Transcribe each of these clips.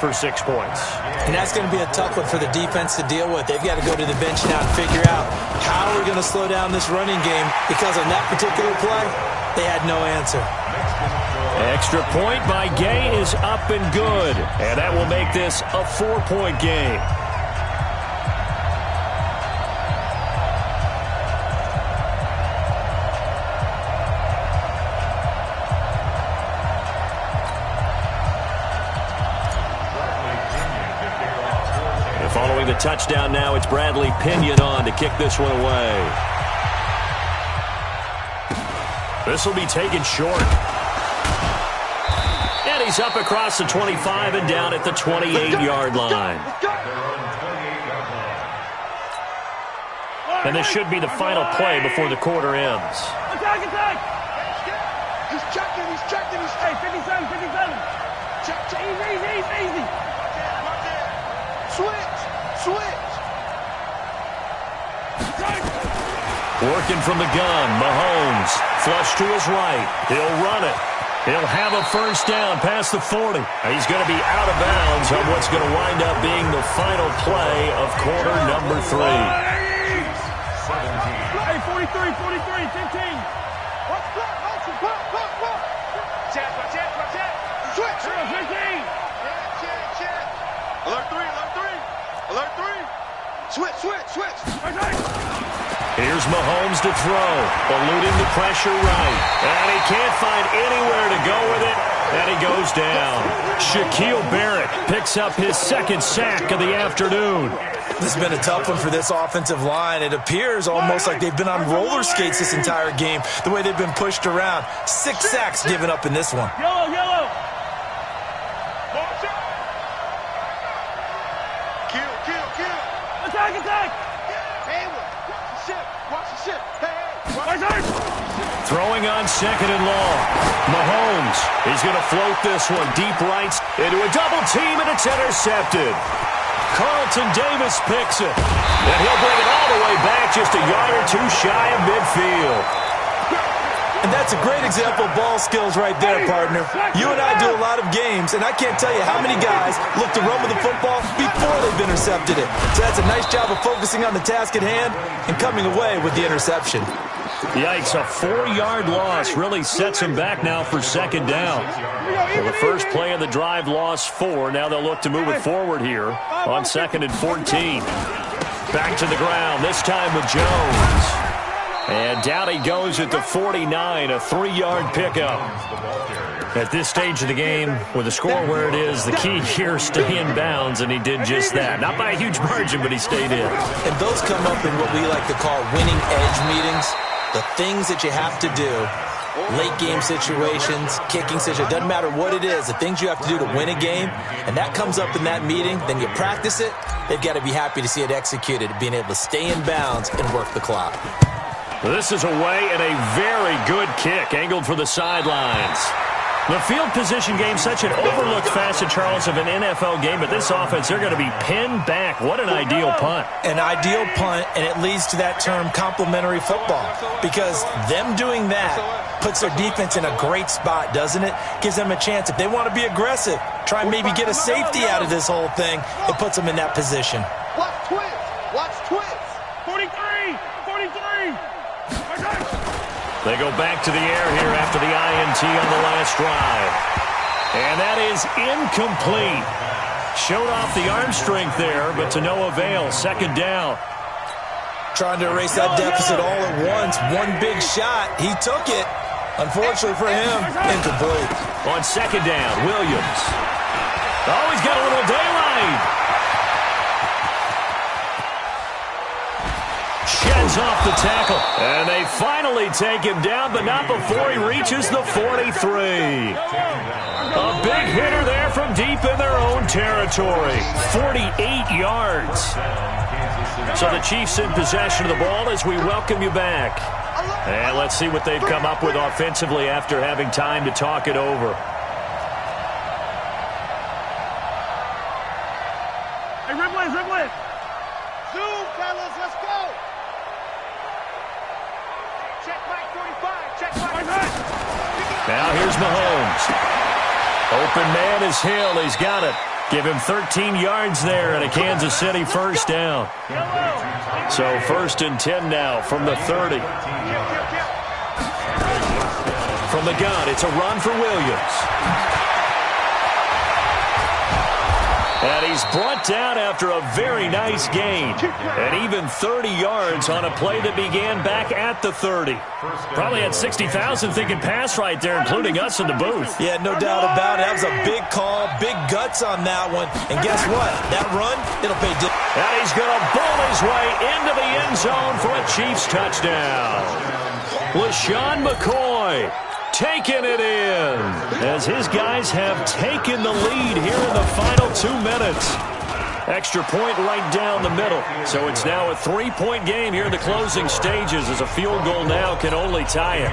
for 6 points. And that's going to be a tough one for the defense to deal with. They've got to go to the bench now and figure out how we're going to slow down this running game, because on that particular play, they had no answer. Extra point by Gay is up and good. And that will make this a 4-point game. Following the touchdown now, it's Bradley Pinion on to kick this one away. This will be taken short. And he's up across the 25 and down at the 28-yard line. And this should be the final play before the quarter ends. Attack, attack! He's checking, he's checking, he's checking. 57, 57. Check, easy, easy, easy. Switch. Switch. Working from the gun, Mahomes. Flush to his right. He'll run it. He'll have a first down past the 40. He's going to be out of bounds on what's going to wind up being the final play of quarter number 3. Hey, 43, 43, 15. Check. Switch. 15. Check. Alert 3. Alert 3. Switch. Here's Mahomes to throw. Eluding the pressure right. And he can't find anywhere to go with it. And he goes down. Shaquille Barrett picks up his second sack of the afternoon. This has been a tough one for this offensive line. It appears almost like they've been on roller skates this entire game, the way they've been pushed around. 6 sacks given up in this one. Yellow. Attack! Hey, watch the ship. Hey. Throwing on second and long. Mahomes is going to float this one deep right into a double team, and it's intercepted. Carlton Davis picks it, and he'll bring it all the way back just a yard or two shy of midfield. And that's a great example of ball skills right there, partner. You and I do a lot of games, and I can't tell you how many guys look to run with the football before they've intercepted it. So that's a nice job of focusing on the task at hand and coming away with the interception. Yikes, a 4-yard loss really sets him back now for second down. Well, the first play of the drive lost 4. Now they'll look to move it forward here on 2nd and 14. Back to the ground, this time with Jones. And down he goes at the 49, a 3-yard pickup. At this stage of the game, with the score where it is, the key here is stay in bounds, and he did just that. Not by a huge margin, but he stayed in. And those come up in what we like to call winning edge meetings. The things that you have to do, late game situations, kicking situations, doesn't matter what it is, the things you have to do to win a game, and that comes up in that meeting, then you practice it, they've got to be happy to see it executed, being able to stay in bounds and work the clock. This is away and a very good kick, angled for the sidelines. The field position game, such an overlooked facet, Charles, of an NFL game, but this offense, they're going to be pinned back. What an ideal punt. An ideal punt, and it leads to that term complementary football, because them doing that puts their defense in a great spot, doesn't it? Gives them a chance. If they want to be aggressive, try and maybe get a safety out of this whole thing, it puts them in that position. Watch twins. 43. They go back to the air here after the INT on the last drive. And that is incomplete. Showed off the arm strength there, but to no avail. Second down. Trying to erase that deficit all at once. One big shot. He took it. Unfortunately for him, incomplete. On second down, Williams. Oh, he's got a little daylight. Sheds off the tackle. And they finally take him down, but not before he reaches the 43. A big hitter there from deep in their own territory. 48 yards. So the Chiefs in possession of the ball as we welcome you back. And let's see what they've come up with offensively after having time to talk it over. Hey, Ripley. Zoom, fellas, let's go. Check back 45. Check back. Now here's Mahomes. Open man is Hill. He's got it. Give him 13 yards there and a Kansas City first down. So 1st and 10 now from the 30. From the gun, it's a run for Williams. And he's brought down after a very nice gain. And even 30 yards on a play that began back at the 30. Probably had 60,000 thinking pass right there, including us in the booth. Yeah, no doubt about it. That was a big call, big guts on that one. And guess what? That run, it'll pay dividends. And he's going to bowl his way into the end zone for a Chiefs touchdown. LaShawn McCoy taking it in as his guys have taken the lead here in the final 2 minutes. Extra point right down the middle. So it's now a 3-point game here in the closing stages as a field goal now can only tie it.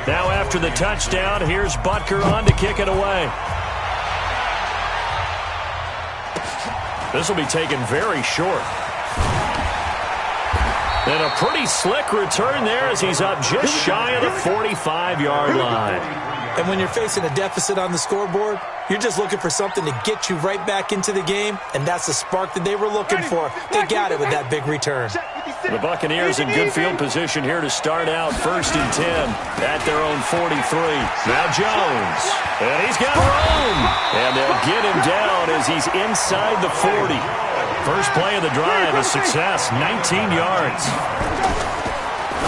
Now after the touchdown, here's Butker on to kick it away. This will be taken very short. And a pretty slick return there as he's up just shy of the 45-yard line. And when you're facing a deficit on the scoreboard, you're just looking for something to get you right back into the game, and that's the spark that they were looking for. They got it with that big return. The Buccaneers in good field position here to start out 1st and 10 at their own 43. Now Jones, and he's got room. And they'll get him down as he's inside the 40. First play of the drive, a success, 19 yards.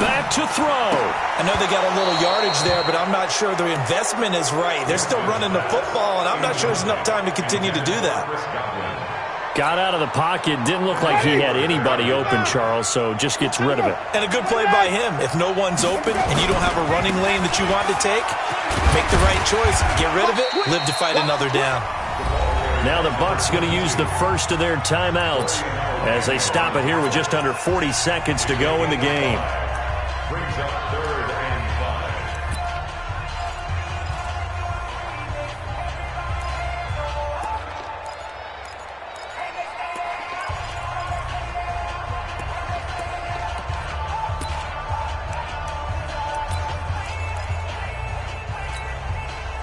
Back to throw. I know they got a little yardage there, but I'm not sure the investment is right. They're still running the football, and I'm not sure there's enough time to continue to do that. Got out of the pocket, didn't look like he had anybody open, Charles, so just gets rid of it. And a good play by him. If no one's open and you don't have a running lane that you want to take, make the right choice. Get rid of it, live to fight another down. Now the Bucs going to use the first of their timeouts as they stop it here with just under 40 seconds to go in the game. Brings up 3rd and 5.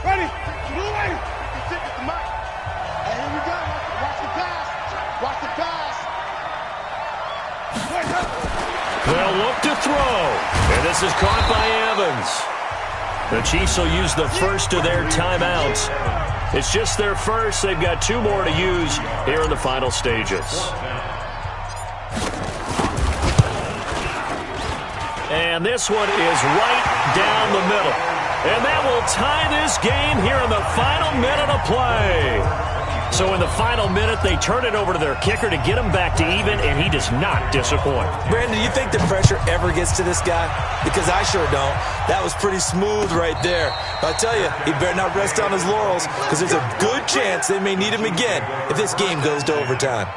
Ready? Move away. It's the mic. And here we go. Watch the pass. Watch the pass. They'll look to throw. And this is caught by Evans. The Chiefs will use the first of their timeouts. It's just their first. They've got 2 more to use here in the final stages. And this one is right down the middle. And that will tie this game here in the final minute of play. So in the final minute, they turn it over to their kicker to get him back to even, and he does not disappoint. Brandon, do you think the pressure ever gets to this guy? Because I sure don't. That was pretty smooth right there. But I tell you, he better not rest on his laurels because there's a good chance they may need him again if this game goes to overtime.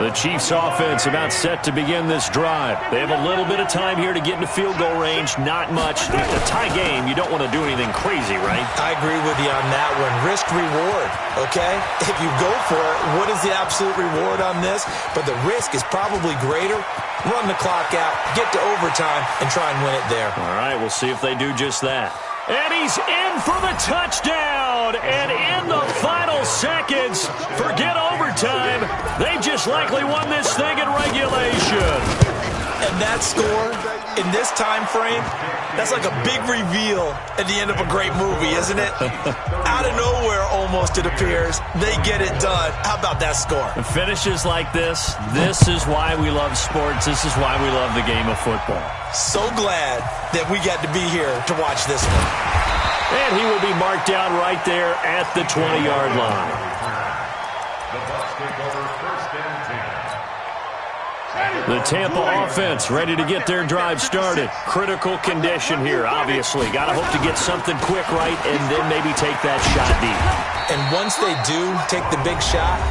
The Chiefs offense about set to begin this drive. They have a little bit of time here to get into field goal range. Not much. It's a tie game. You don't want to do anything crazy, right? I agree with you on that one. Risk reward, okay? If you go for it, what is the absolute reward on this? But the risk is probably greater. Run the clock out, get to overtime, and try and win it there. All right, we'll see if they do just that. And he's in for the touchdown. And in the final seconds, forget overtime. They just likely won this thing in regulation. And that score, in this time frame, that's like a big reveal at the end of a great movie, isn't it? Out of nowhere, almost, it appears. They get it done. How about that score? Finishes like this is why we love sports. This is why we love the game of football. So glad that we got to be here to watch this one. And he will be marked down right there at the 20-yard line. The Bucs take over 1st and 10. The Tampa offense ready to get their drive started. Critical condition here, obviously. Got to hope to get something quick right and then maybe take that shot deep. And once they do take the big shot,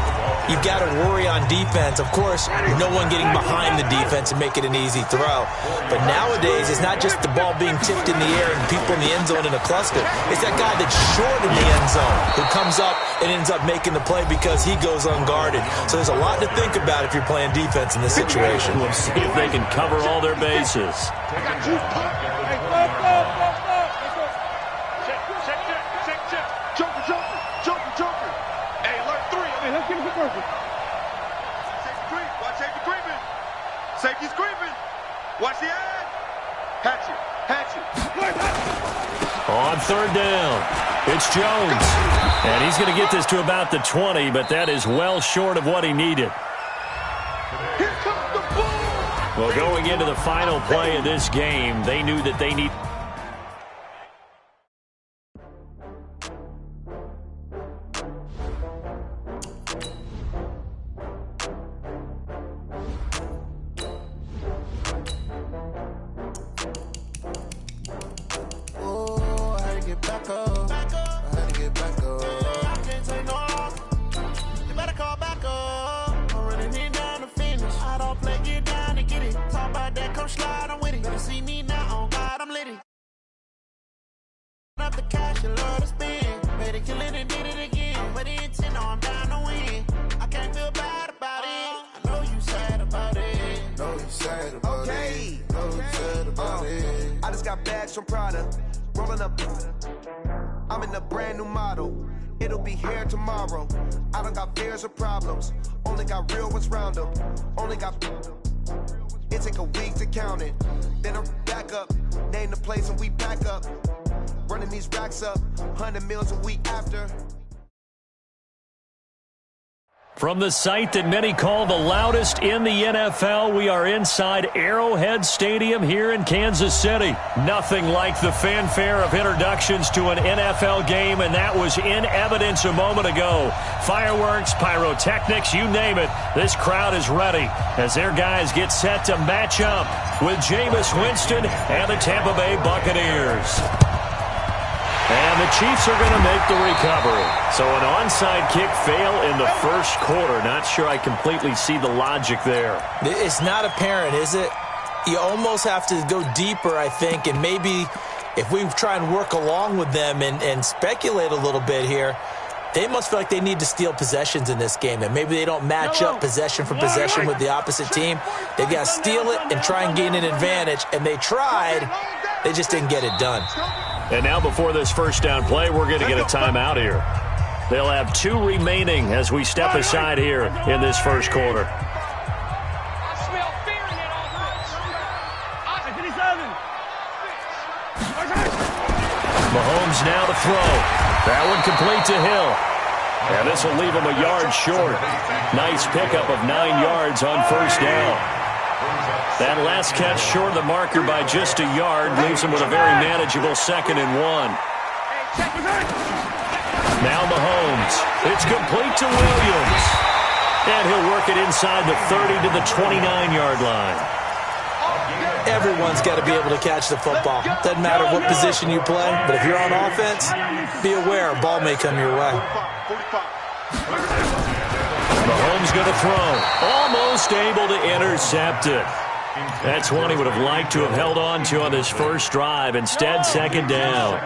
you've got to worry on defense. Of course, no one getting behind the defense and make it an easy throw. But nowadays, it's not just the ball being tipped in the air and people in the end zone in a cluster. It's that guy that's short in the end zone who comes up and ends up making the play because he goes unguarded. So there's a lot to think about if you're playing defense in this situation. We'll see if they can cover all their bases. working. Safety creep. Watch safety creeping. Safety's creeping. Watch the ad. Hatch it. Hatch it. On third down, it's Jones. And he's going to get this to about the 20, but that is well short of what he needed. Here comes the ball. Well, going into the final play of this game, they knew that they need... I just got bags from Prada, rolling up. I'm in a brand new model. It'll be here tomorrow. I don't got fears or problems. Only got real ones round them. Only got. It take a week to count it. Then I'm back up. Name the place and we pack up. Running these racks up. 100 meals a week after. From the site that many call the loudest in the NFL, we are inside Arrowhead Stadium here in Kansas City. Nothing like the fanfare of introductions to an NFL game, and that was in evidence a moment ago. Fireworks, pyrotechnics, you name it. This crowd is ready as their guys get set to match up with Jameis Winston and the Tampa Bay Buccaneers. And the Chiefs are going to make the recovery. So an onside kick fail in the first quarter. Not sure I completely see the logic there. It's not apparent, is it? You almost have to go deeper, I think, and maybe if we try and work along with them and speculate a little bit here, they must feel like they need to steal possessions in this game, and maybe they don't match up possession for possession with the opposite team. They've got to steal it and try and gain an advantage, and they tried. They just didn't get it done. And now before this first down play, we're going to get a timeout here. They'll have 2 remaining as we step aside here in this first quarter. Mahomes now to throw. That one complete to Hill. And this will leave him a yard short. Nice pickup of 9 yards on first down. That last catch short of the marker by just a yard leaves him with a very manageable 2nd and 1. Now Mahomes. It's complete to Williams. And he'll work it inside the 30 to the 29-yard line. Everyone's got to be able to catch the football. Doesn't matter what position you play, but if you're on offense, be aware a ball may come your way. Mahomes going to throw. Almost able to intercept it. That's one he would have liked to have held on to on this first drive. Instead, 2nd down.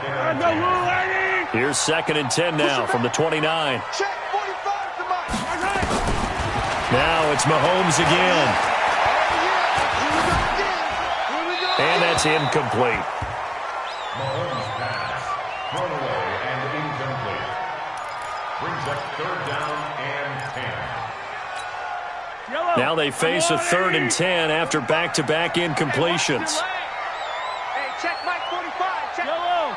Here's 2nd and 10 now from the 29. Now it's Mahomes again. And that's incomplete. Mahomes pass. Thrown away and incomplete. Brings up 3rd down and 10. Now they face a 3rd and 10 after back-to-back incompletions. Hey, check Mike 45. Check. Yellow.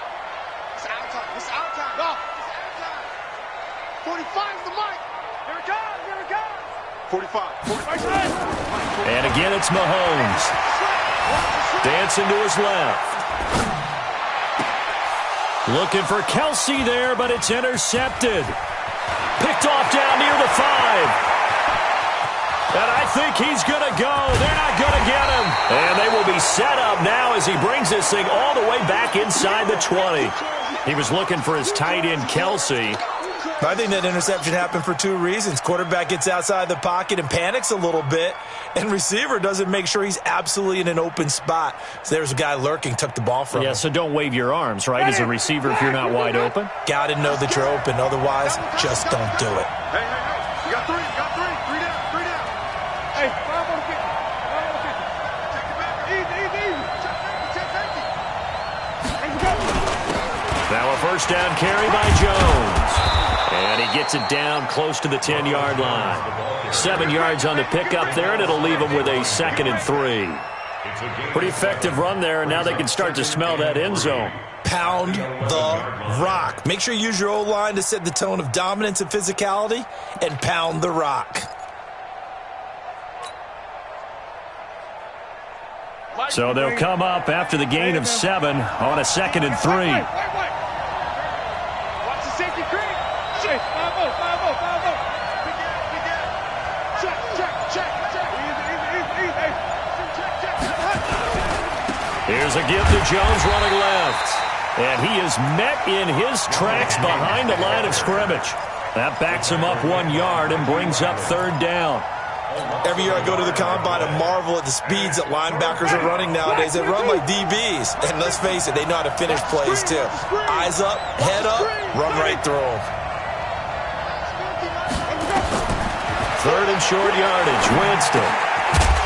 It's out time. It's out time. Go. It's out time. 45's the mic. Here it comes. Here it comes. 45. And again, it's Mahomes. Dancing to his left. Looking for Kelsey there, but it's intercepted. Picked off down near the 5. And I think he's going to go. They're not going to get him. And they will be set up now as he brings this thing all the way back inside the 20. He was looking for his tight end, Kelsey. I think that interception happened for 2 reasons. Quarterback gets outside the pocket and panics a little bit, and receiver doesn't make sure he's absolutely in an open spot. So there's a guy lurking, took the ball from him. Yeah, so don't wave your arms, right, as a receiver if you're not wide open. Got to know that you're open. Otherwise, just don't do it. Hey, you got 3. You got 3. 3 down. 3 down. Hey, 5 on the 50. 5 on the 50. Check it back. Easy. Check safety. Now a first down carry by Jones. And he gets it down close to the 10-yard line. 7 yards on the pickup there, and it'll leave him with a 2nd and 3. Pretty effective run there, and now they can start to smell that end zone. Pound the rock. Make sure you use your O-line to set the tone of dominance and physicality, and pound the rock. So they'll come up after the gain of 7 on a 2nd and 3. Watch the safety creep. Check. Here's a give to Jones running left. And he is met in his tracks behind the line of scrimmage. That backs him up 1 yard and brings up 3rd down. Every year I go to the combine and marvel at the speeds that linebackers are running nowadays. They run like DBs. And let's face it, they know how to finish plays too. Eyes up, head up, run right through them. 3rd and short yardage, Winston.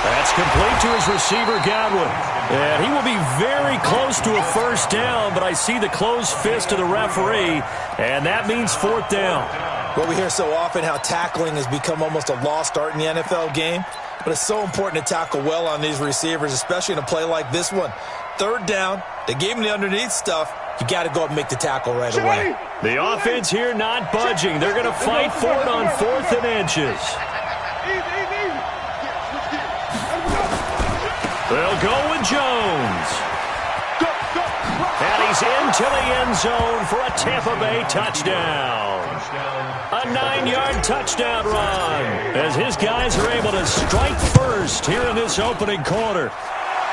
That's complete to his receiver, Godwin. And he will be very close to a first down, but I see the closed fist of the referee, and that means 4th down. Well, we hear so often how tackling has become almost a lost art in the NFL game, but it's so important to tackle well on these receivers, especially in a play like this one. 3rd down, they gave him the underneath stuff. You got to go up and make the tackle right away. The offense here not budging. They're going to fight for it on 4th and inches. They'll go with Jones. And he's into the end zone for a Tampa Bay touchdown. A 9-yard touchdown run as his guys are able to strike first here in this opening quarter.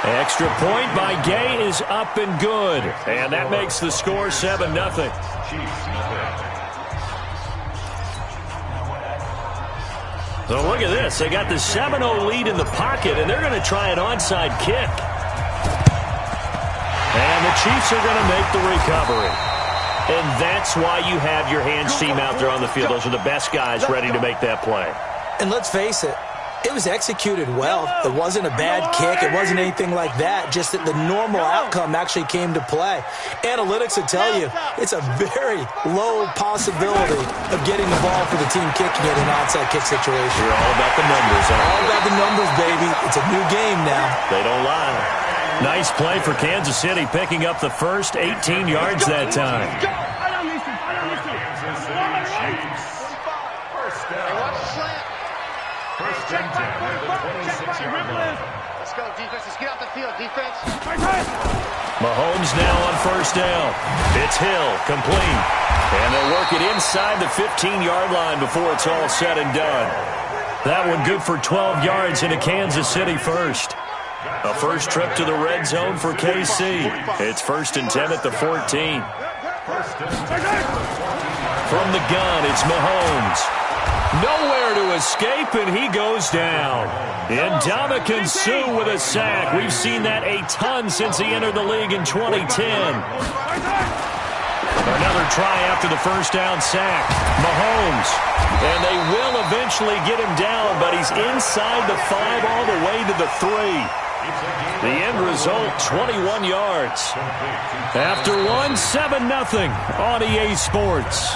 Extra point by Gay is up and good. And that makes the score 7-0. So look at this. They got the 7-0 lead in the pocket, and they're going to try an onside kick. And the Chiefs are going to make the recovery. And that's why you have your hands team out there on the field. Those are the best guys ready to make that play. And let's face it, it was executed well. It wasn't a bad kick. It wasn't anything like that. Just that the normal outcome actually came to play. Analytics will tell you it's a very low possibility of getting the ball for the team kicking it in an onside kick situation. You're all about the numbers, aren't you? All about the numbers, baby. It's a new game now. They don't lie. Nice play for Kansas City, picking up the first 18 yards that time. Let's go, defense. Let's get out the field, defense. Mahomes now on first down. It's Hill, complete. And they'll work it inside the 15-yard line before it's all said and done. That one good for 12 yards into Kansas City first. A first trip to the red zone for KC. It's 1st and 10 at the 14. From the gun, it's Mahomes. Nowhere to escape, and he goes down. And Ndamukong Suh with a sack. We've seen that a ton since he entered the league in 2010. Another try after the first down sack. Mahomes. And they will eventually get him down, but he's inside the 5 all the way to the 3. The end result, 21 yards. After one, 7-0 on EA Sports.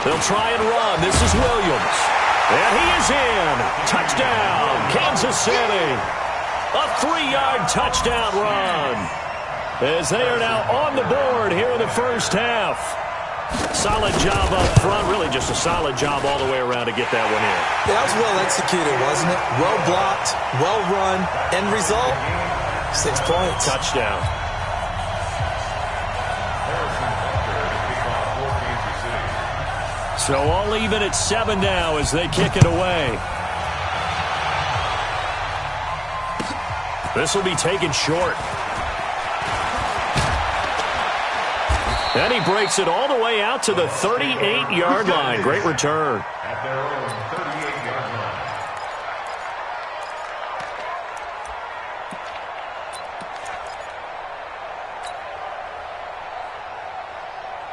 They'll try and run. This is Williams. And he is in. Touchdown, Kansas City. A 3-yard touchdown run. As they are now on the board here in the first half. Solid job up front. Really just a solid job all the way around to get that one in. That was well executed, wasn't it? Well blocked, well run. End result, 6 points. Touchdown. So all even at 7 now as they kick it away. This will be taken short. And he breaks it all the way out to the 38-yard line. Great return. At their own 38-yard line.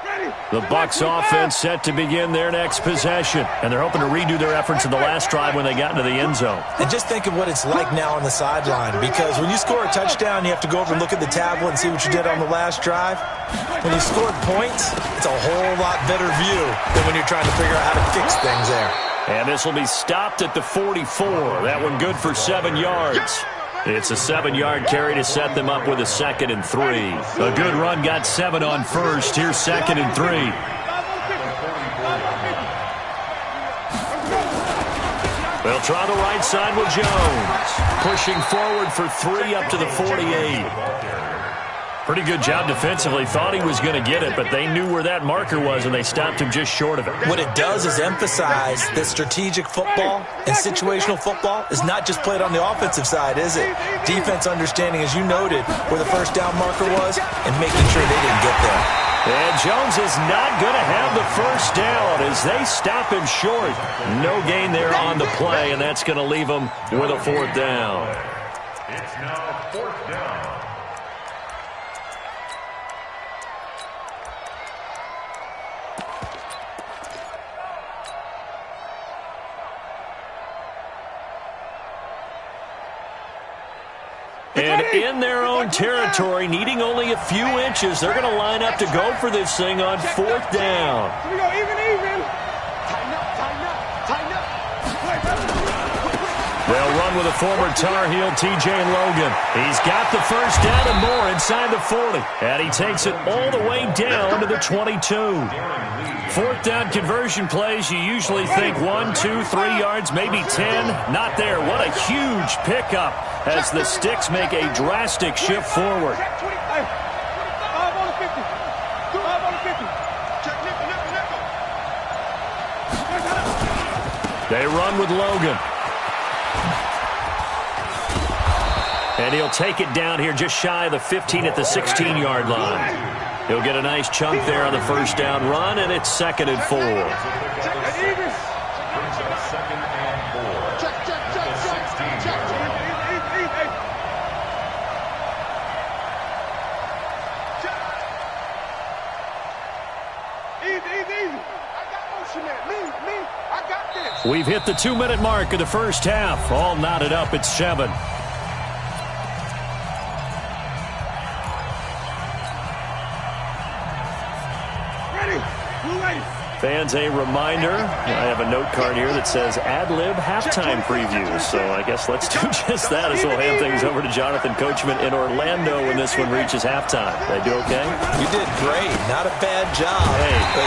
Ready. The Bucs offense set to begin their next possession, and they're hoping to redo their efforts in the last drive when they got into the end zone. And just think of what it's like now on the sideline, because when you score a touchdown, you have to go over and look at the tablet and see what you did on the last drive. When you scored points, it's a whole lot better view than when you're trying to figure out how to fix things there. And this will be stopped at the 44. That one good for 7 yards. It's a 7-yard carry to set them up with a 2nd and 3. A good run got 7 on first. Here's 2nd and 3. They'll try the right side with Jones. Pushing forward for 3 up to the 48. Pretty good job defensively. Thought he was going to get it, but they knew where that marker was, and they stopped him just short of it. What it does is emphasize that strategic football and situational football is not just played on the offensive side, is it? Defense understanding, as you noted, where the first down marker was and making sure they didn't get there. And Jones is not going to have the first down as they stop him short. No gain there on the play, and that's going to leave him with a 4th down. It's now 4th down. And in their own territory, needing only a few inches, they're going to line up to go for this thing on 4th down. Here we go, even. Tighten up. They'll run with a former Tar Heel, T.J. Logan. He's got the first down and more inside the 40. And he takes it all the way down to the 22. 4th down conversion plays, you usually think 1, 2, 3 yards, maybe 10. Not there. What a huge pickup as the Sticks make a drastic shift forward. 5 on the 50. 5 on the 50. Check nickel. They run with Logan. And he'll take it down here just shy of the 15 at the 16-yard line. He'll get a nice chunk there on the first down run, and it's 2nd and 4. Brings up 2nd and 4. Check. Easy. I got motion man. Me. I got this. We've hit the 2-minute mark of the first half. All knotted up at 7. Fans, a reminder, I have a note card here that says ad-lib halftime preview. So I guess let's do just that as we'll hand things over to Jonathan Coachman in Orlando when this one reaches halftime. Did I do okay? You did great. Not a bad job. Hey. But,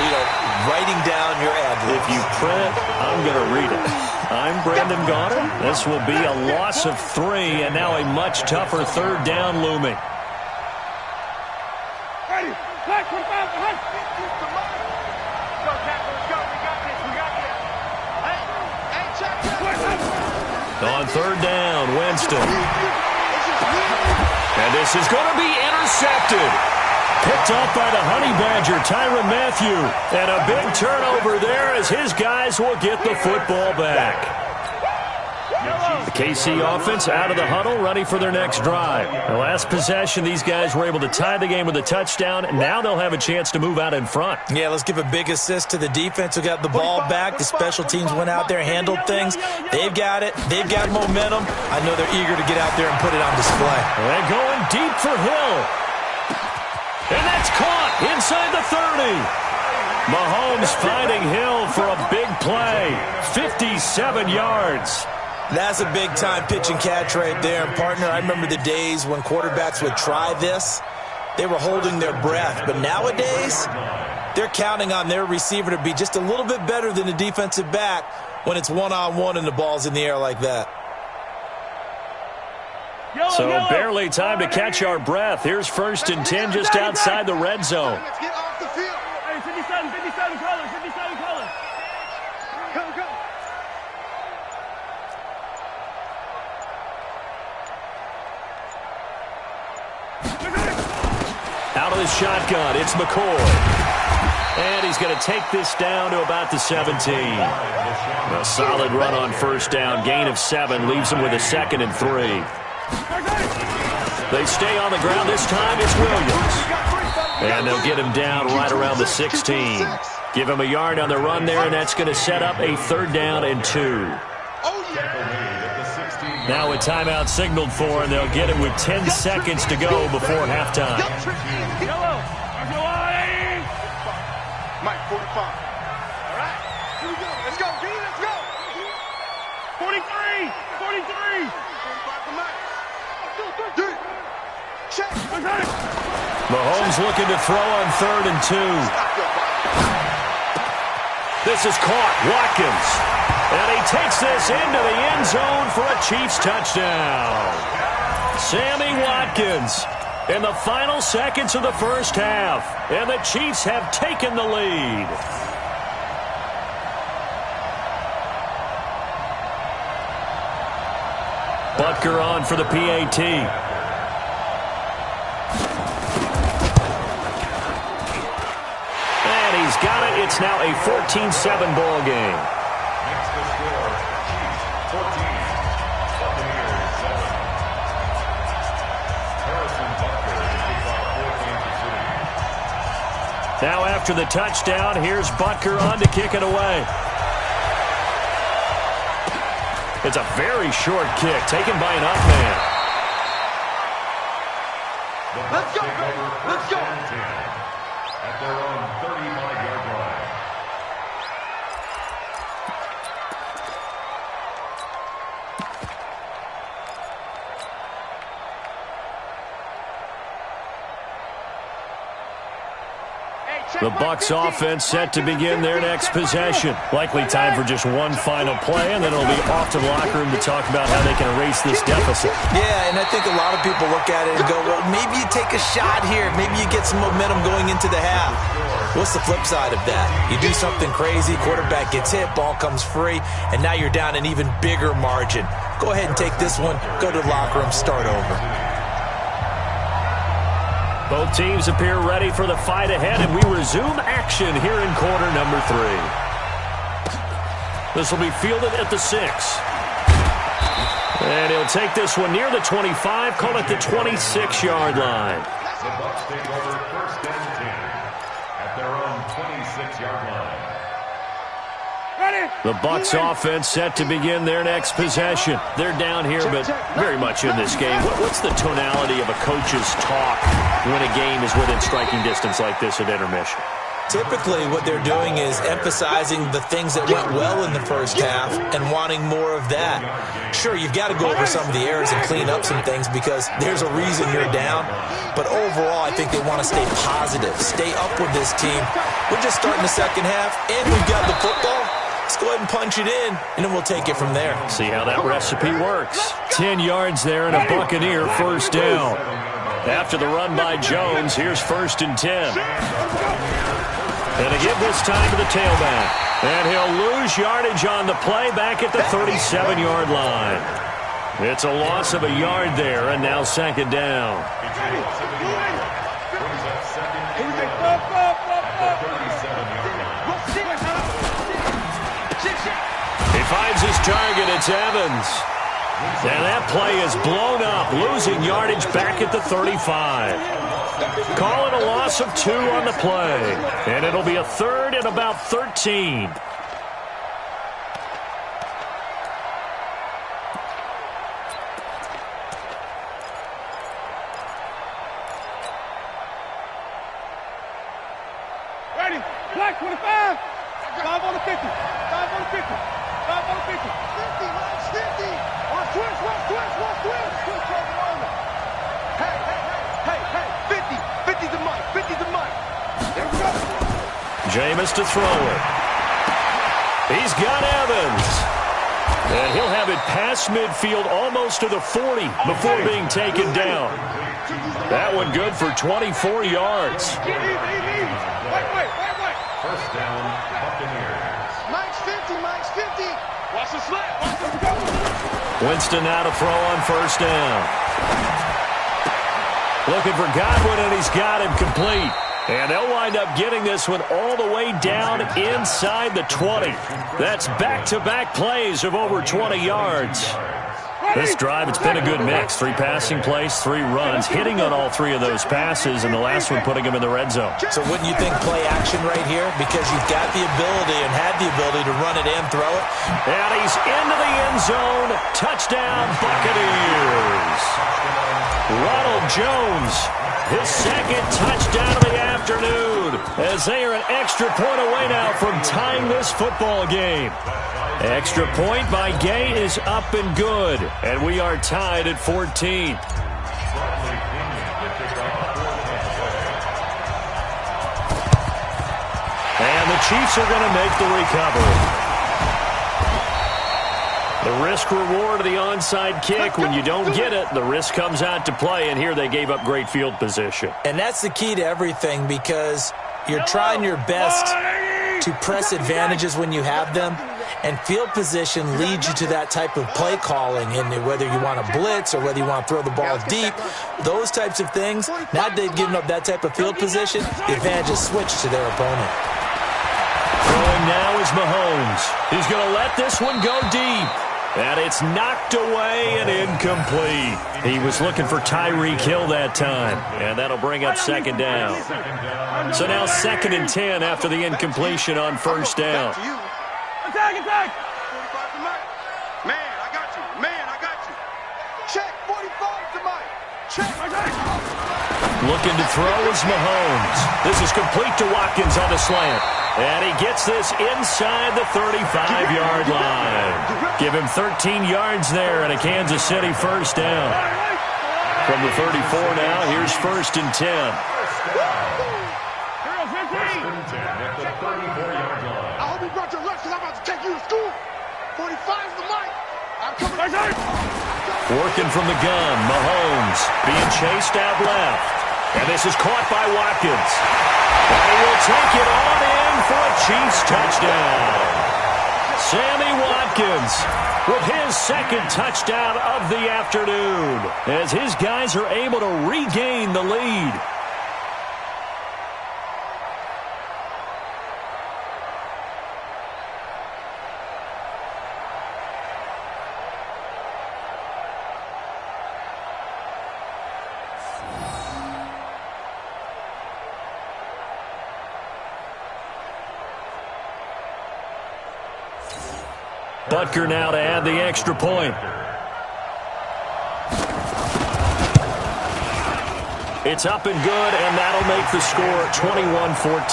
writing down your ad-libs. If you print it, I'm going to read it. I'm Brandon Gaudin. This will be a loss of 3, and now a much tougher 3rd down looming. Ready. Black 25 behind. On 3rd down, Winston. And this is going to be intercepted. Picked off by the Honey Badger, Tyrann Mathieu. And a big turnover there as his guys will get the football back. The KC offense out of the huddle, ready for their next drive. The last possession, these guys were able to tie the game with a touchdown. Now they'll have a chance to move out in front. Yeah, let's give a big assist to the defense who got the ball back. The special teams went out there, handled things. They've got it. They've got momentum. I know they're eager to get out there and put it on display. And going deep for Hill. And that's caught inside the 30. Mahomes finding Hill for a big play. 57 yards. That's a big-time pitch and catch right there. And, partner, I remember the days when quarterbacks would try this. They were holding their breath. But nowadays, they're counting on their receiver to be just a little bit better than the defensive back when it's one-on-one and the ball's in the air like that. So barely time to catch our breath. Here's 1st and 10 just outside the red zone. Let's get off the field. Hey, 57 colors. Come. Out of the shotgun, it's McCoy. And he's going to take this down to about the 17. A solid run on 1st down. Gain of 7 leaves him with a 2nd and 3. They stay on the ground. This time it's Williams. And they'll get him down right around the 16. Give him a yard on the run there, and that's going to set up a 3rd down and 2. Now a timeout signaled for, and they'll get it with 10 seconds to go before halftime. Mike, 45. All right, here we go. Let's go, D, let's go. 43, 43. 45 to Mike. D, check. Mahomes looking to throw on 3rd and 2. This is caught. Watkins. And he takes this into the end zone for a Chiefs touchdown. Sammy Watkins in the final seconds of the first half. And the Chiefs have taken the lead. Butker on for the PAT. He's got it. It's now a 14-7 ball game. Makes the score Chiefs 14, Buccaneers 7. Harrison Butker is kicked off for Kansas City. Now after the touchdown, here's Butker on to kick it away. It's a very short kick taken by an up man. Let's go, baby. Let's go. At their own 35-yard line. The Bucs offense set to begin their next possession. Likely time for just one final play, and then it'll be off to the locker room to talk about how they can erase this deficit. Yeah, and I think a lot of people look at it and go, well, maybe you take a shot here. Maybe you get some momentum going into the half. What's the flip side of that? You do something crazy, quarterback gets hit, ball comes free, and now you're down an even bigger margin. Go ahead and take this one, go to the locker room, start over. Both teams appear ready for the fight ahead, and we resume action here in quarter number 3. This will be fielded at the 6. And he'll take this one near the 25, call it the 26-yard line. The Bucs take over 1st and 10 at their own 26-yard line. The Bucs offense set to begin their next possession. They're down here, but very much in this game. What's the tonality of a coach's talk when a game is within striking distance like this at intermission? Typically, what they're doing is emphasizing the things that went well in the first half and wanting more of that. Sure, you've got to go over some of the errors and clean up some things because there's a reason you're down. But overall, I think they want to stay positive, stay up with this team. We're just starting the second half, and we've got the football. Let's go ahead and punch it in, and then we'll take it from there. See how that recipe works. 10 yards there and a Buccaneer 1st down. After the run by Jones, here's 1st and 10. And again this time to the tailback. And he'll lose yardage on the play back at the 37-yard line. It's a loss of a yard there, and now 2nd down. He finds his target. It's Evans. And that play is blown up, losing yardage back at the 35. Call it a loss of 2 on the play. And it'll be a 3rd and about 13. Ready, black 25, 5 on the 50, 5 on the 50, 5 on the 50. 50, Mike's 50. Watch twist, watch twist, watch twist. Twist over one. Hey, 50 to Mike, 50 to Mike. There we go. Jameis to throw it. He's got Evans. And he'll have it past midfield almost to the 40 before being taken down. That one good for 24 yards. Wait. 1st down, Buccaneers. Mike's 50, Mike's 50. Watch the slap, watch the go. Winston now to throw on 1st down. Looking for Godwin, and he's got him complete. And they'll wind up getting this one all the way down inside the 20. That's back-to-back plays of over 20 yards. This drive, it's been a good mix. 3 passing plays, 3 runs, hitting on all 3 of those passes, and the last one putting him in the red zone. So wouldn't you think play action right here? Because you've got the ability and had the ability to run it and throw it. And he's into the end zone. Touchdown, Buccaneers. Ronald Jones, his second touchdown of the afternoon, as they are an extra point away now from tying this football game. Extra point by Gay is up and good, and we are tied at 14. And the Chiefs are going to make the recovery. The risk-reward of the onside kick, when you don't get it, the risk comes out to play, and here they gave up great field position. And that's the key to everything, because you're trying your best to press advantages when you have them, and field position leads you to that type of play calling, and whether you want to blitz or whether you want to throw the ball deep, those types of things. Now that they've given up that type of field position, the advantage is switched to their opponent. Throwing now is Mahomes. He's going to let this one go deep. And it's knocked away and incomplete. He was looking for Tyreek Hill that time. And that'll bring up second down. So now 2nd and 10 after the incompletion on first down. Attack, attack! 45 to Mike. Man, I got you. Man, I got you. Check, 45 to Mike. Check, I got you. Looking to throw is Mahomes. This is complete to Watkins on the slant. And he gets this inside the 35-yard line. Give him 13 yards there and a Kansas City first down. From the 34 now, here's 1st and 10. I hope you brought your lunch because I'm about to take you to school. 45's the mic. I'm coming. Working from the gun, Mahomes being chased out left. And this is caught by Watkins. And he will take it on in for a Chiefs touchdown. Sammy Watkins with his 2nd touchdown of the afternoon, as his guys are able to regain the lead. Butker now to add the extra point. It's up and good, and that'll make the score 21-14.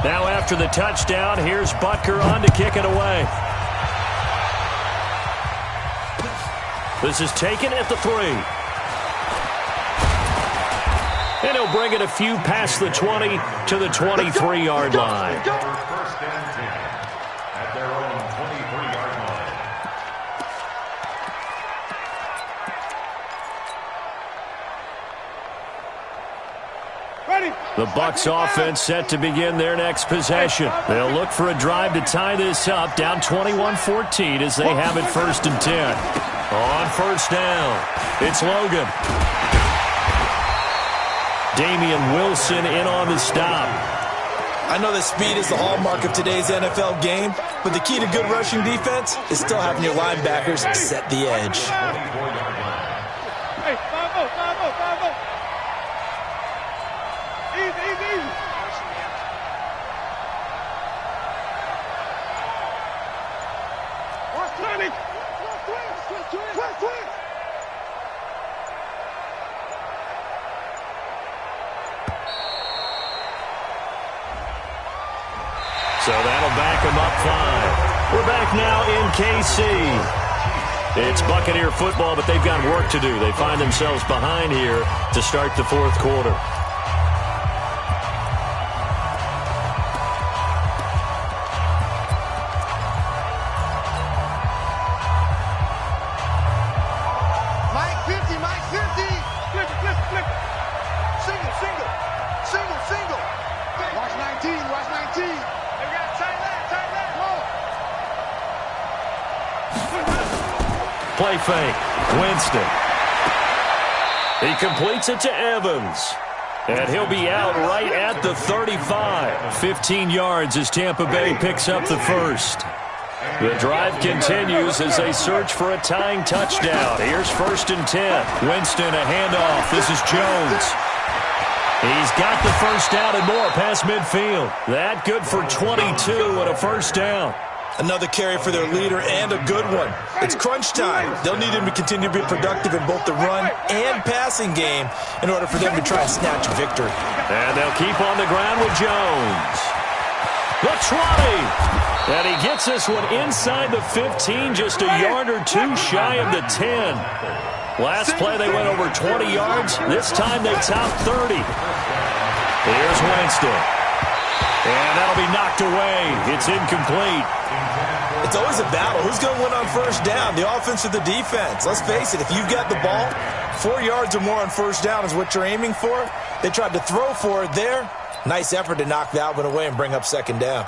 Now after the touchdown, here's Butker on to kick it away. This is taken at the 3. And he'll bring it a few past the 20 to the 23-yard line. First and 10 at their own 23-yard line. Ready. The Bucs offense set to begin their next possession. They'll look for a drive to tie this up, down 21-14 as they have it 1st and 10. On first down, it's Logan. Damian Wilson in on the stop. I know that speed is the hallmark of today's NFL game, but the key to good rushing defense is still having your linebackers set the edge. Hey, 5-0, 5-0, 5-0. Easy, easy, easy. Watch clinic. Twist. So that'll back them up 5. We're back now in KC. It's Buccaneer football, but they've got work to do. They find themselves behind here to start the 4th quarter. Watch 19. Play fake. Winston. He completes it to Evans. And he'll be out right at the 35. 15 yards as Tampa Bay picks up the first. The drive continues as they search for a tying touchdown. Here's 1st and 10. Winston, a handoff. This is Jones. He's got the first down and more past midfield. That good for 22 and a first down. Another carry for their leader and a good one. It's crunch time. They'll need him to continue to be productive in both the run and passing game in order for them to try and snatch a victory. And they'll keep on the ground with Jones. The 20. And he gets this one inside the 15, just a yard or two shy of the 10. Last play they went over 20 yards. This time they topped 30. Here's Winston. And that'll be knocked away. It's incomplete. It's always a battle. Who's going to win on first down, the offense or the defense? Let's face it, if you've got the ball, 4 yards or more on first down is what you're aiming for. They tried to throw for it there. Nice effort to knock that one away and bring up second down.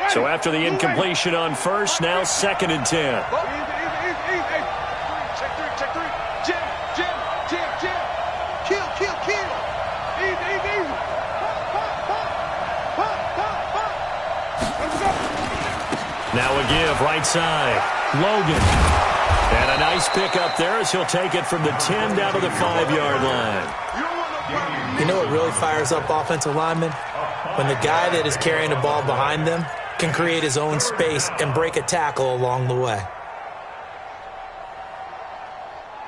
So after the incompletion on first, now 2nd and 10. Check three. Jim. Kill. Easy. Pop. Now a give, right side. Logan. And a nice pickup there as he'll take it from the 10 down to the 5-yard line. You know what really fires up offensive linemen? When the guy that is carrying the ball behind them can create his own space and break a tackle along the way.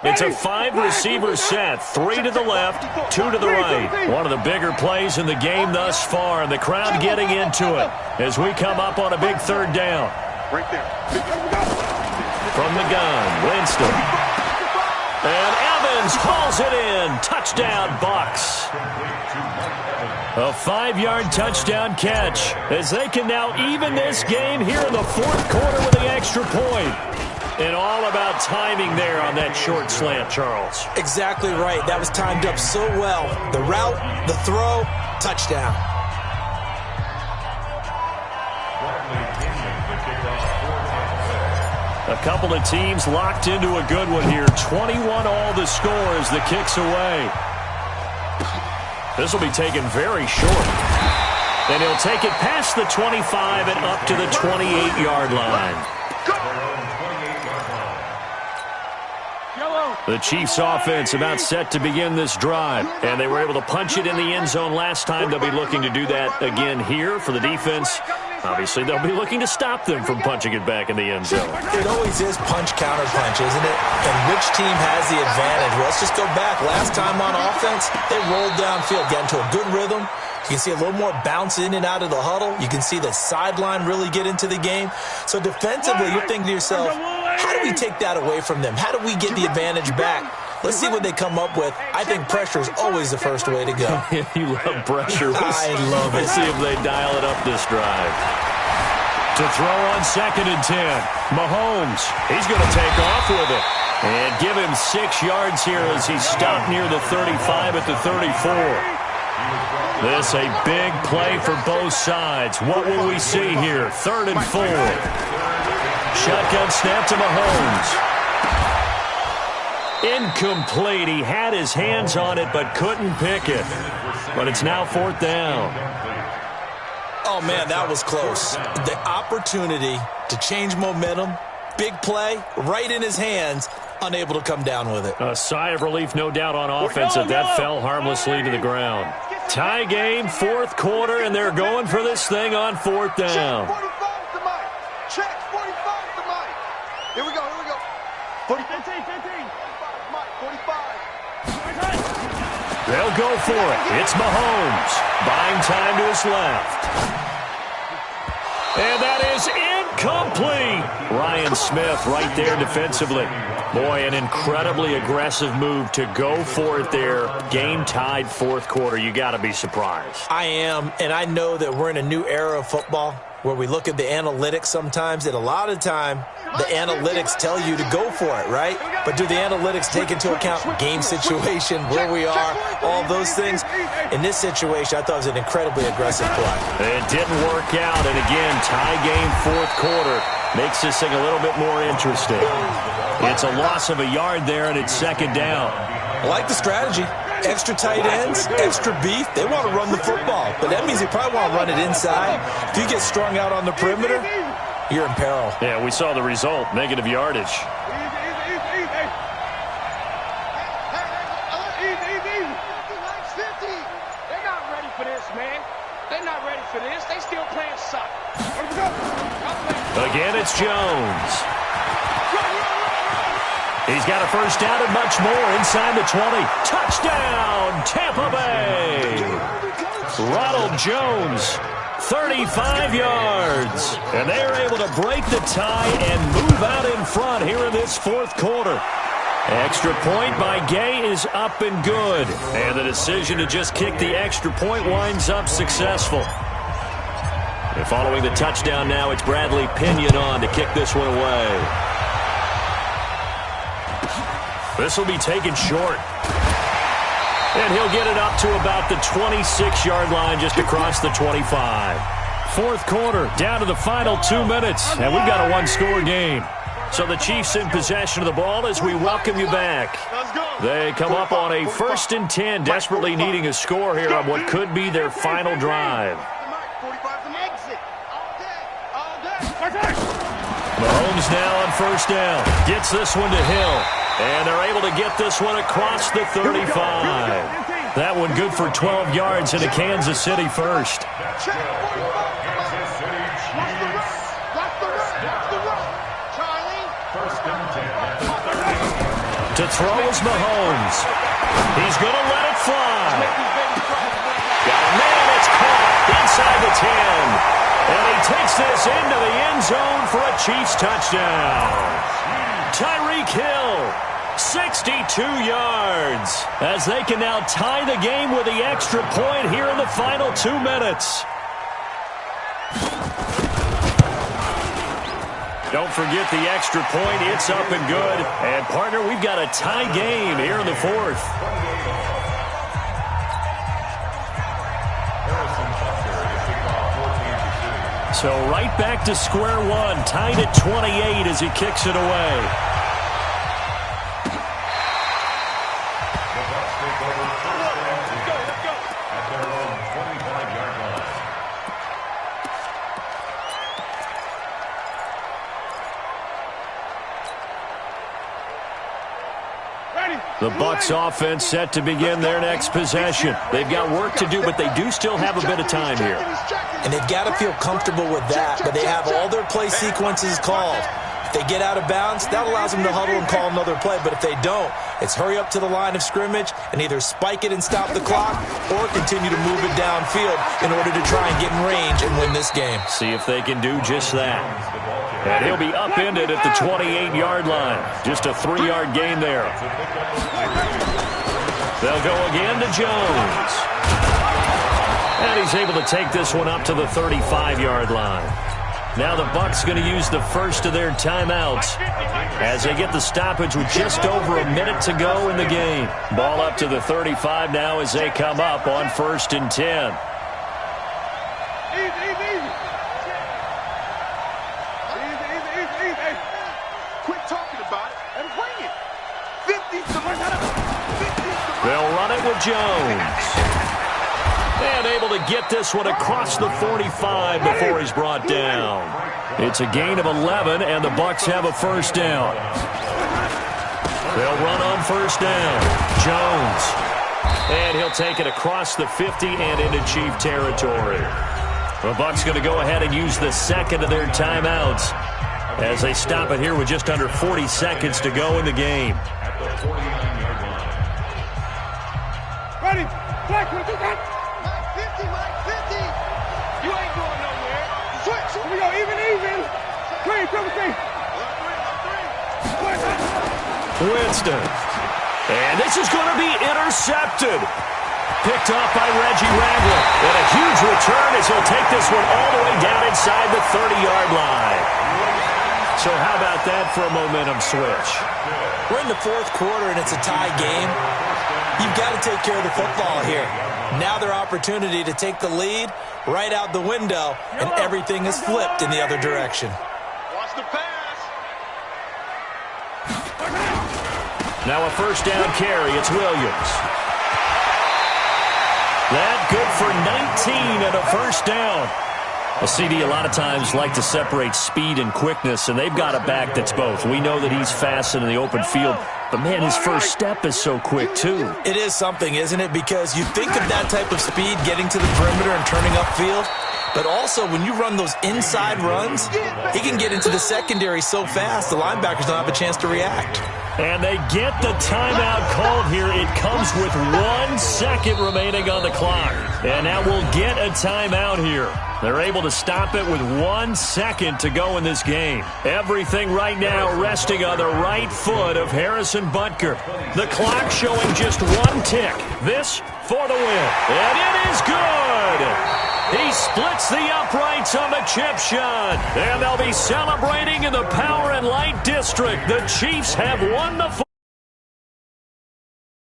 It's a 5-receiver set, 3 to the left, 2 to the right. One of the bigger plays in the game thus far, and the crowd getting into it as we come up on a big 3rd down. Right there. From the gun, Winston. And Evans hauls it in. Touchdown, Bucks. A 5-yard touchdown catch as they can now even this game here in the 4th quarter with the extra point. And all about timing there on that short slant, Charles. Exactly right. That was timed up so well. The route, the throw, touchdown. A couple of teams locked into a good one here. 21 all the score as the kick's away. This will be taken very short. And he'll take it past the 25 and up to the 28-yard line. The Chiefs offense about set to begin this drive. And they were able to punch it in the end zone last time. They'll be looking to do that again here for the defense. Obviously, they'll be looking to stop them from punching it back in the end zone. It always is punch-counter-punch, isn't it? And which team has the advantage? Well, let's just go back. Last time on offense, they rolled downfield, got into a good rhythm. You can see a little more bounce in and out of the huddle. You can see the sideline really get into the game. So defensively, you're thinking to yourself, how do we take that away from them? How do we get the advantage back? Let's see what they come up with. I think pressure is always the first way to go. You love pressure. I love it. We'll see if they dial it up this drive. To throw on 2nd and 10. Mahomes, he's going to take off with it. And give him 6 yards here as he's stopped near the 35 at the 34. This a big play for both sides. What will we see here? 3rd and 4. Shotgun snap to Mahomes. Incomplete. He had his hands on it but couldn't pick it. But it's now 4th down. Oh, man, that was close. The opportunity to change momentum, big play, right in his hands, unable to come down with it. A sigh of relief, no doubt, on offense that fell harmlessly to the ground. Tie game, 4th quarter, and they're going for this thing on 4th down. Check 45 to Mike. Here we go. 15. 45. They'll go for it. It's Mahomes. Buying time to his left. And that is incomplete. Ryan Smith right there defensively. Boy, an incredibly aggressive move to go for it there. Game tied 4th quarter. You got to be surprised. I am, and I know that we're in a new era of football where we look at the analytics sometimes, and a lot of time the analytics tell you to go for it, right? But do the analytics take into account game situation, where we are, all those things? In this situation, I thought it was an incredibly aggressive play. It didn't work out, and again, tie game, fourth quarter. Makes this thing a little bit more interesting. It's a loss of a yard there, and it's second down. I like the strategy. Extra tight ends, extra beef. They want to run the football, but that means they probably want to run it inside. If you get strung out on the perimeter, you're in peril. Yeah, we saw the result, negative yardage. They're not ready for this, man. They're not ready for this. They still playing suck. Again, it's Jones. He's got a first down and much more inside the 20. Touchdown, Tampa Bay. Ronald Jones, 35 yards. And they're able to break the tie and move out in front here in this fourth quarter. Extra point by Gay is up and good. And the decision to just kick the extra point winds up successful. And following the touchdown now, it's Bradley Pinion on to kick this one away. This will be taken short. And he'll get it up to about the 26-yard line just across the 25. Fourth quarter, down to the final 2 minutes, and we've got a one-score game. So the Chiefs in possession of the ball as we welcome you back. They come up on a 1st and 10, desperately needing a score here on what could be their final drive. Mahomes now on first down. Gets this one to Hill. And they're able to get this one across the 35. That one good for 12 yards into Kansas City first. To throw is Mahomes. He's going to let it fly. Got a man, it's caught inside the 10. And he takes this into the end zone for a Chiefs touchdown. Tyreek Hill, 62 yards, as they can now tie the game with the extra point here in the final 2 minutes. Don't forget the extra point. It's up and good. And, partner, we've got a tie game here in the fourth. So right back to square one, tied at 28 as he kicks it away. The Bucs take over first and 10 at their own 25-yard line. The Bucs offense set to begin their next possession. They've got work to do, but they do still have a bit of time here. And they've got to feel comfortable with that, but they have all their play sequences called. If they get out of bounds, that allows them to huddle and call another play. But if they don't, it's hurry up to the line of scrimmage and either spike it and stop the clock or continue to move it downfield in order to try and get in range and win this game. See if they can do just that. And he'll be upended at the 28-yard line. Just a 3-yard gain there. They'll go again to Jones. And he's able to take this one up to the 35-yard line. Now the Bucs going to use the first of their timeouts as they get the stoppage with just over a minute to go in the game. Ball up to the 35 now as they come up on 1st and 10. Quit talking about it and bring it. 50's the They'll run it with Jones. And able to get this one across the 45 before he's brought down. It's a gain of 11, and the Bucs have a first down. They'll run on first down. Jones. And he'll take it across the 50 and into Chief territory. The Bucs going to go ahead and use the second of their timeouts as they stop it here with just under 40 seconds to go in the game. At the 49-yard line. Ready? Black, what you got? 50, Mike, 50. You ain't going nowhere. Switch. Here we go, even. Clean, double three. Winston. And this is going to be intercepted. Picked off by Reggie Ragland. And a huge return as he'll take this one all the way down inside the 30-yard line. So how about that for a momentum switch? We're in the fourth quarter, and it's a tie game. You've got to take care of the football here. Now their opportunity to take the lead right out the window, and everything is flipped in the other direction. Watch the pass. Now a first down carry. It's Williams. That good for 19 and a first down. A CD a lot of times like to separate speed and quickness, and they've got a back that's both. We know that he's fast in the open field, but, man, his first step is so quick, too. It is something, isn't it? Because you think of that type of speed getting to the perimeter and turning upfield, but also when you run those inside runs, he can get into the secondary so fast the linebackers don't have a chance to react. And they get the timeout called here. It comes with 1 second remaining on the clock. And now we'll get a timeout here. They're able to stop it with 1 second to go in this game. Everything right now resting on the right foot of Harrison Butker. The clock showing just 1 tick. This for the win. And it is good. He splits the uprights on the chip shot. And they'll be celebrating in the Power and Light District. The Chiefs have won the